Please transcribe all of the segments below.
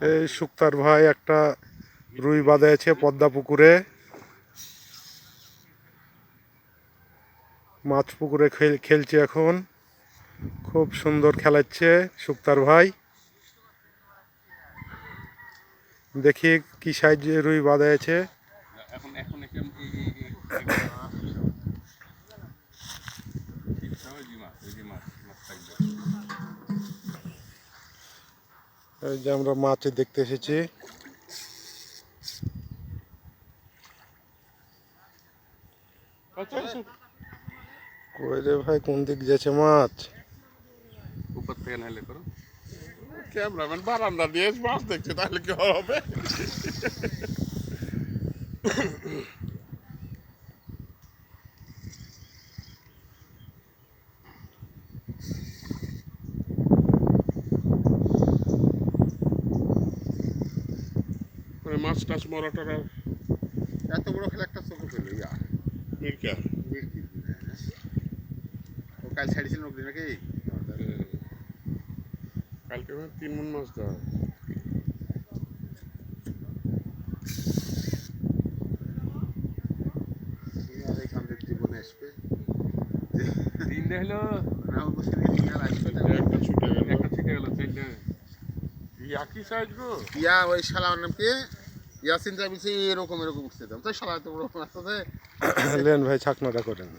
এই শুক্তার ভাই একটা রুই বাঁধা পদ্মা পুকুরে, মাছ পুকুরে খেলছে এখন। খুব সুন্দর খেলাচ্ছে শুক্তার ভাই। দেখি কি সাইজে রুই বাঁধা আছে। এই যে আমরা মাছ দেখতে এসেছি। কই রে ভাই, কোন দিক যাচ্ছে মাছ? উপর থেকে নাইলে করো ক্যামেরাম্যান বারান্দা দিয়ে মাছ দেখছে, তাহলে কি হবে? মাছ টাছ মরা টরা এত বড় খেলা একটা চোখ ফেলো ইয়া মির্কা মির্কি ও কাল ছাড়িছিল নকরি নাকি কালকে 3 মণ মাছ দেওয়া। এখান থেকে জীবনে আসবে তিনটে হলো রাহুল বসে আসবে একটা ছুটে গেল তিনটে একই সাইজ গো। ইয়া ওই শালার নাম কি ইয়াসিন যা বলছে এরকম উঠতে দাম তাই শালা তো বড় মাছ আছে। লেন ভাই, ছাকনাটা করেন।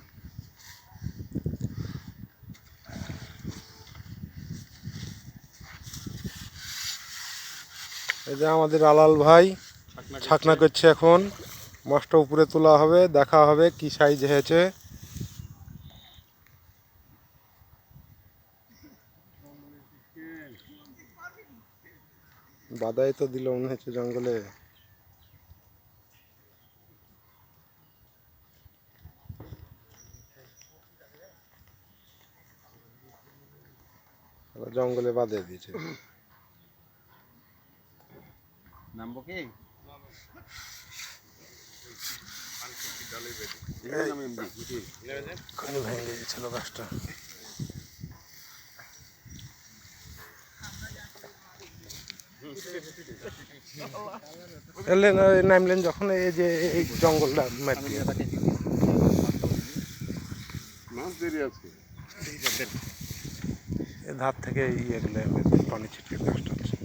এই যে আমাদের আলাল ভাই ছাকনা করছে এখন। মাছটা উপরে তোলা হবে, দেখা হবে কি সাইজ হয়েছে। বাদাই তো দিল মনে হচ্ছে জঙ্গলে। জঙ্গলে বাদে দিয়েছে। নামবো কি ভেঙে গেছিল গাছটা। নামলেন যখন এই যে এই জঙ্গলটা মাটিয়ে মাছ দেরি আছে ধার থেকে ইয়ে গেলে পানি ছিটকে গাছটা আছে।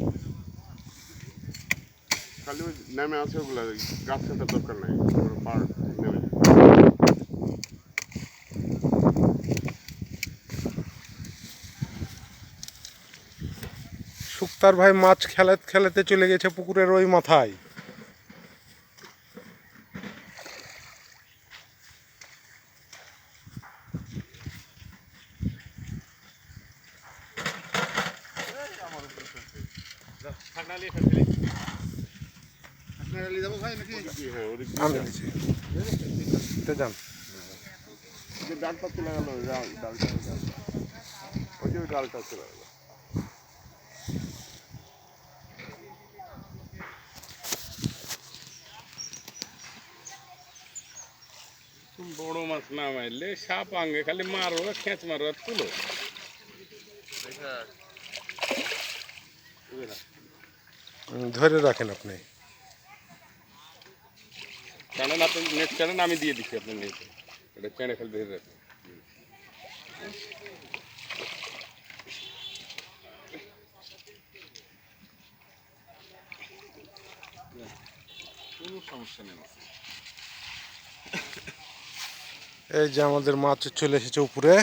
খালি ওই নেমে আছে ওগুলা, গাছ কাটার দরকার নাই, পার নেমে যায়। শুক্তার ভাই মাছ খেলাতে খেলাতে চলে গেছে পুকুরের ওই মাথায়। যাবো ভাই নাকি হ্যাঁ ওদিক আমি দিচ্ছি যান। ডালটা চলে গেল, ডালটা ওই যে ডালটা চলে গেল। বড় মাছ না মারলে সাপ আঙ্গে খালি মারো, খেঁচ মারো, তুলো। ধরে রাখেন আপনি। জানেন আপনি নেট জানেন, আমি দিয়ে দিচ্ছি আপনার নেট, এটা চেনে ফেল ধরে রাখেন। কোনো সমস্যা নেই। এই যে আমাদের মাছ চলে এসেছে উপরে।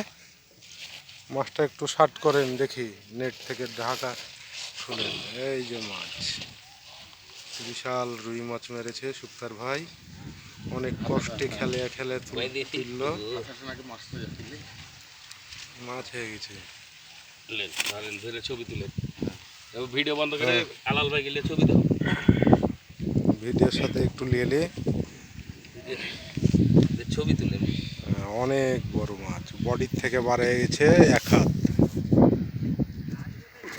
মাছটা একটু শার্ট করেন দেখি, নেট থেকে ঢাকা শুনেন। এই যে মাছ, বিশাল রুই মাছ মেরেছে শুক্তার ভাই। অনেক কষ্টে খেলে খেলে তুললো, মাছ হয়ে গেছে। ধরে ছবি তুলে ভিডিও বন্ধ করে আলাল ভাই গেলে ছবি দাও, ভিডিওর সাথে একটু লিয়ে ছবি তুলে। অনেক বড় মাছ, বডির থেকে বাড়ে গেছে 1 হাত।